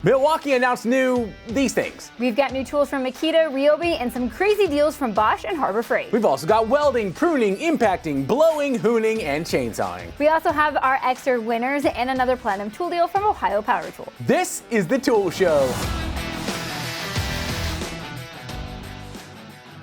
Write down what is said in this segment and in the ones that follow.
Milwaukee announced these things. We've got new tools from Makita, RYOBI, and some crazy deals from Bosch and Harbor Freight. We've also got welding, pruning, impacting, blowing, hooning, and chainsawing. We also have our EXTER winners and another platinum tool deal from Ohio Power Tool. This is the Tool Show.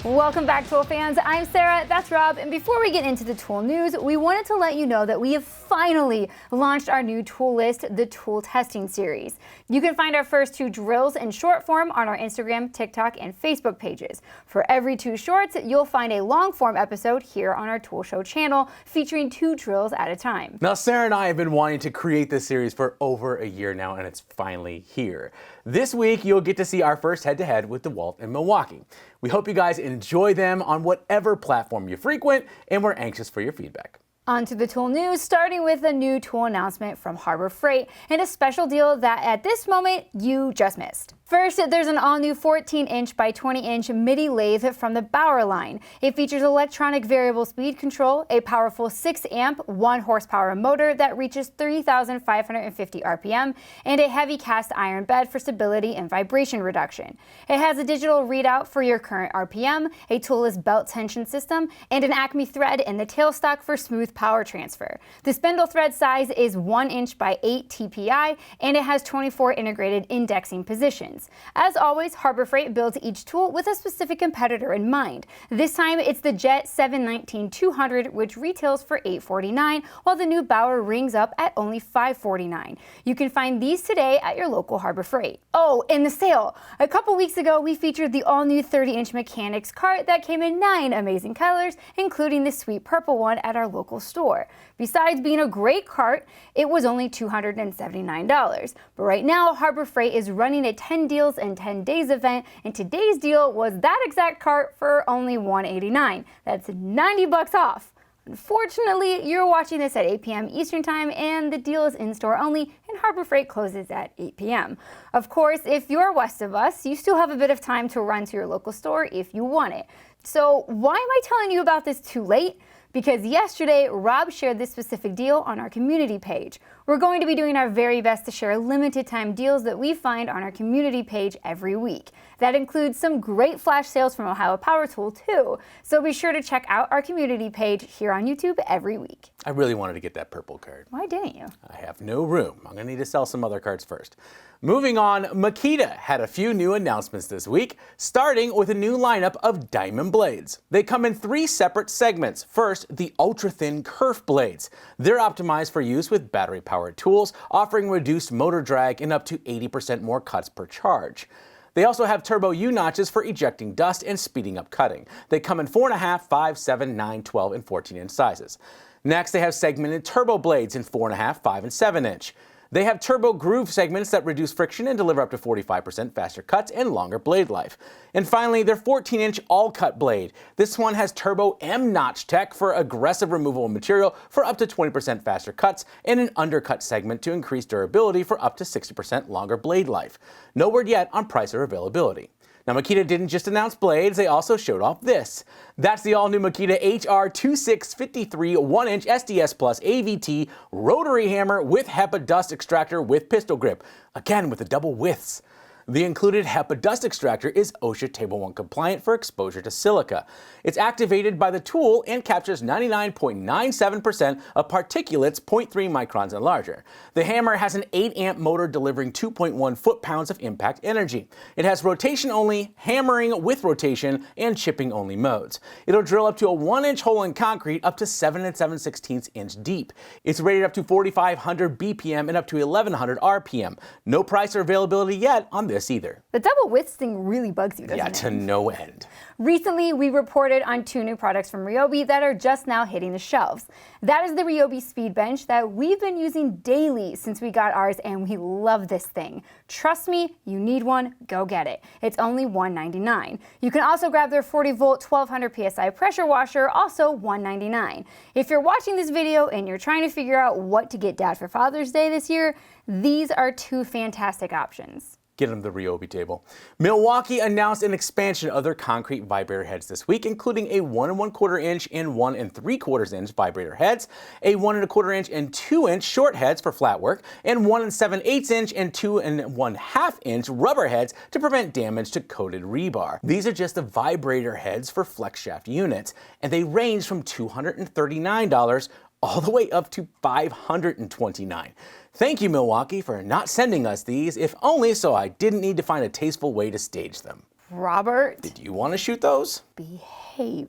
Welcome back, tool fans. I'm Sarah, that's Rob, and before we get into the tool news, we wanted to let you know that we have finally launched our new tool list, the Tool Testing Series. You can find our first 2 drills in short form on our Instagram, TikTok, and Facebook pages. For every 2 shorts, you'll find a long form episode here on our Tool Show channel featuring 2 drills at a time. Now, Sarah and I have been wanting to create this series for over a year now, and it's finally here. This week, you'll get to see our first head-to-head with Dewalt and Milwaukee. We hope you guys enjoy them on whatever platform you frequent, and we're anxious for your feedback. On to the tool news, starting with a new tool announcement from Harbor Freight and a special deal that at this moment you just missed. First, there's an all-new 14-inch by 20-inch MIDI lathe from the Bauer line. It features electronic variable speed control, a powerful 6-amp, 1-horsepower motor that reaches 3,550 RPM, and a heavy cast iron bed for stability and vibration reduction. It has a digital readout for your current RPM, a toolless belt tension system, and an Acme thread in the tailstock for smooth power transfer. The spindle thread size is 1 inch by 8 TPI, and it has 24 integrated indexing positions. As always, Harbor Freight builds each tool with a specific competitor in mind. This time it's the Jet 719-200, which retails for $849, while the new Bauer rings up at only $549. You can find these today at your local Harbor Freight. Oh, and the sale! A couple weeks ago, we featured the all-new 30-inch Mechanics cart that came in 9 amazing colors, including the sweet purple one at our local store. Besides being a great cart, it was only $279. But right now, Harbor Freight is running a 10 deals in 10 days event, and today's deal was that exact cart for only $189. That's $90 off. Unfortunately, you're watching this at 8 p.m. Eastern Time, and the deal is in-store only, and Harbor Freight closes at 8 p.m. Of course, if you're west of us, you still have a bit of time to run to your local store if you want it. So why am I telling you about this too late? Because yesterday, Rob shared this specific deal on our community page. We're going to be doing our very best to share limited time deals that we find on our community page every week. That includes some great flash sales from Ohio Power Tool too. So be sure to check out our community page here on YouTube every week. I really wanted to get that purple card. Why didn't you? I have no room. I'm going to need to sell some other cards first. Moving on, Makita had a few new announcements this week, starting with a new lineup of diamond blades. They come in 3 separate segments. First, the ultra-thin kerf blades. They're optimized for use with battery-powered tools, offering reduced motor drag and up to 80% more cuts per charge. They also have turbo U-notches for ejecting dust and speeding up cutting. They come in 4.5, 5, 7, 9, 12, and 14-inch sizes. Next, they have segmented turbo blades in 4.5, 5, and 7-inch. They have turbo groove segments that reduce friction and deliver up to 45% faster cuts and longer blade life. And finally, their 14-inch all-cut blade. This one has turbo M-notch tech for aggressive removal of material for up to 20% faster cuts and an undercut segment to increase durability for up to 60% longer blade life. No word yet on price or availability. Now, Makita didn't just announce blades, they also showed off this. That's the all-new Makita HR2653 1-inch SDS Plus AVT rotary hammer with HEPA dust extractor with pistol grip, again with the double widths. The included HEPA dust extractor is OSHA Table 1 compliant for exposure to silica. It's activated by the tool and captures 99.97% of particulates 0.3 microns and larger. The hammer has an 8-amp motor delivering 2.1 foot-pounds of impact energy. It has rotation-only, hammering with rotation, and chipping-only modes. It'll drill up to a 1-inch hole in concrete up to 7 7/16 inch deep. It's rated up to 4,500 BPM and up to 1,100 RPM. No price or availability yet on this either. The double widths thing really bugs you, doesn't it? Yeah, to no end. Recently, we reported on 2 new products from RYOBI that are just now hitting the shelves. That is the RYOBI Speed Bench that we've been using daily since we got ours, and we love this thing. Trust me, you need one, go get it. It's only $199. You can also grab their 40-volt 1200 PSI pressure washer, also $199. If you're watching this video and you're trying to figure out what to get Dad for Father's Day this year, these are 2 fantastic options. Get them the RYOBI table. Milwaukee announced an expansion of their concrete vibrator heads this week, including a 1 1/4 inch and 1 3/4 inch vibrator heads, a 1 1/4 inch and 2 inch short heads for flat work, and 1 7/8 inch and 2 1/2 inch rubber heads to prevent damage to coated rebar. These are just the vibrator heads for flex shaft units, and they range from $239 all the way up to $529. Thank you, Milwaukee, for not sending us these, if only so I didn't need to find a tasteful way to stage them. Robert, Did you want to shoot those? behave.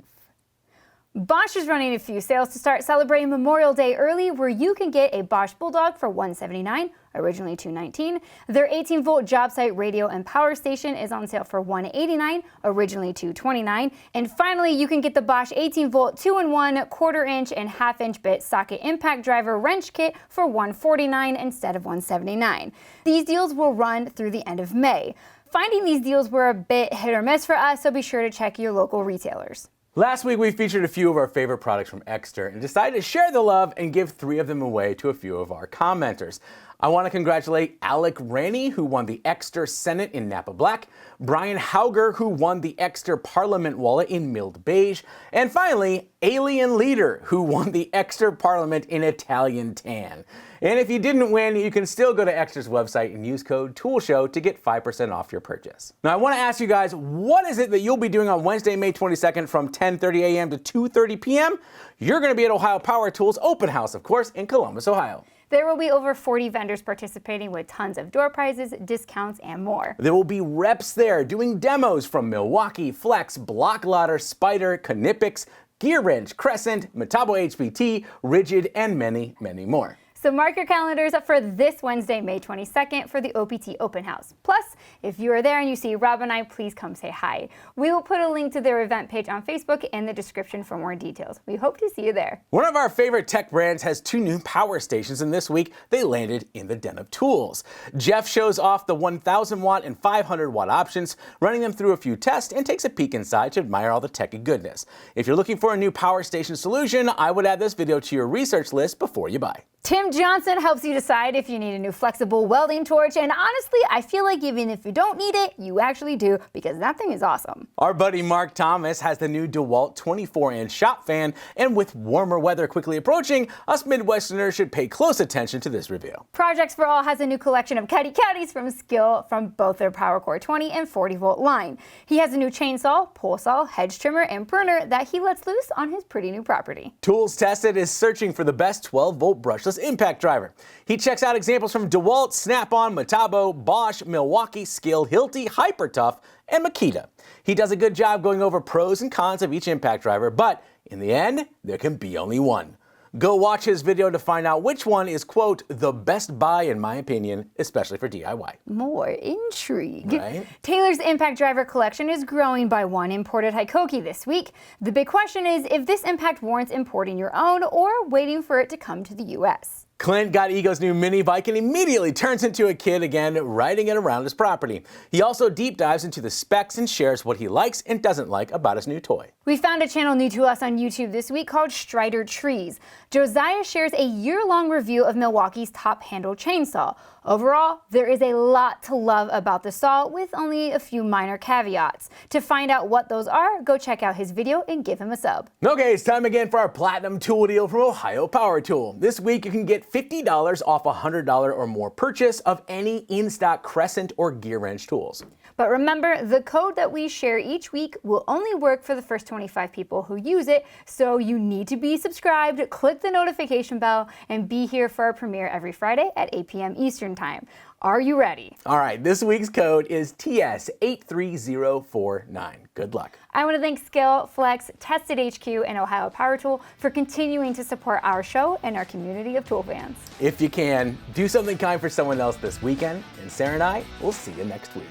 Bosch is running a few sales to start celebrating Memorial Day early, where you can get a Bosch Bulldog for $179, originally $219. Their 18-volt job site radio and power station is on sale for $189, originally $229. And finally, you can get the Bosch 18-volt 2-in-1 1/4-inch and 1/2-inch bit socket impact driver wrench kit for $149 instead of $179. These deals will run through the end of May. Finding these deals were a bit hit or miss for us, so be sure to check your local retailers. Last week, we featured a few of our favorite products from Ekster and decided to share the love and give 3 of them away to a few of our commenters. I want to congratulate Alec Rainey, who won the Ekster Senate in Napa Black, Brian Hauger, who won the Ekster Parliament wallet in Milled Beige, and finally, Alien Leader, who won the Ekster Parliament in Italian Tan. And if you didn't win, you can still go to Ekster's website and use code TOOLSHOW to get 5% off your purchase. Now, I want to ask you guys, what is it that you'll be doing on Wednesday, May 22nd from 10:30 a.m. to 2:30 p.m.? You're going to be at Ohio Power Tools Open House, of course, in Columbus, Ohio. There will be over 40 vendors participating with tons of door prizes, discounts, and more. There will be reps there doing demos from Milwaukee, Flex, Block Loader, Spider, Knipex, Gear Wrench, Crescent, Metabo HPT, Rigid, and many, many more. So mark your calendars up for this Wednesday, May 22nd for the OPT Open House. Plus, if you are there and you see Rob and I, please come say hi. We will put a link to their event page on Facebook in the description for more details. We hope to see you there. One of our favorite tech brands has 2 new power stations, and this week they landed in the den of tools. Jeff shows off the 1,000 watt and 500 watt options, running them through a few tests, and takes a peek inside to admire all the techy goodness. If you're looking for a new power station solution, I would add this video to your research list before you buy. Tim Johnson helps you decide if you need a new flexible welding torch, and honestly, I feel like even if you don't need it, you actually do, because that thing is awesome. Our buddy Mark Thomas has the new Dewalt 24-inch shop fan, and with warmer weather quickly approaching, us Midwesterners should pay close attention to this review. Projects for All has a new collection of caddies from SKIL from both their PowerCore 20 and 40-volt line. He has a new chainsaw, pole saw, hedge trimmer, and pruner that he lets loose on his pretty new property. Tools Tested is searching for the best 12-volt brushless impact driver. He checks out examples from Dewalt, Snap-on, Metabo, Bosch, Milwaukee, SKIL, Hilti, Hypertough, and Makita. He does a good job going over pros and cons of each impact driver, but in the end, there can be only one. Go watch his video to find out which one is, quote, the best buy in my opinion, especially for DIY. More intrigue. Right? Taylor's impact driver collection is growing by one imported Hikoki this week. The big question is if this impact warrants importing your own or waiting for it to come to the US. Clint got Ego's new mini bike and immediately turns into a kid again, riding it around his property. He also deep dives into the specs and shares what he likes and doesn't like about his new toy. We found a channel new to us on YouTube this week called Strider Trees. Josiah shares a year-long review of Milwaukee's top handle chainsaw. Overall, there is a lot to love about the saw with only a few minor caveats. To find out what those are, go check out his video and give him a sub. Okay, it's time again for our platinum tool deal from Ohio Power Tool. This week you can get $50 off a $100 or more purchase of any in-stock Crescent or Gear Wrench tools. But remember, the code that we share each week will only work for the first 25 people who use it, so you need to be subscribed, click the notification bell, and be here for our premiere every Friday at 8 p.m. Eastern Time. Are you ready? All right, this week's code is TS83049. Good luck. I want to thank SKIL, Flex, TestedHQ, and Ohio Power Tool for continuing to support our show and our community of tool fans. If you can, do something kind for someone else this weekend, and Sarah and I will see you next week.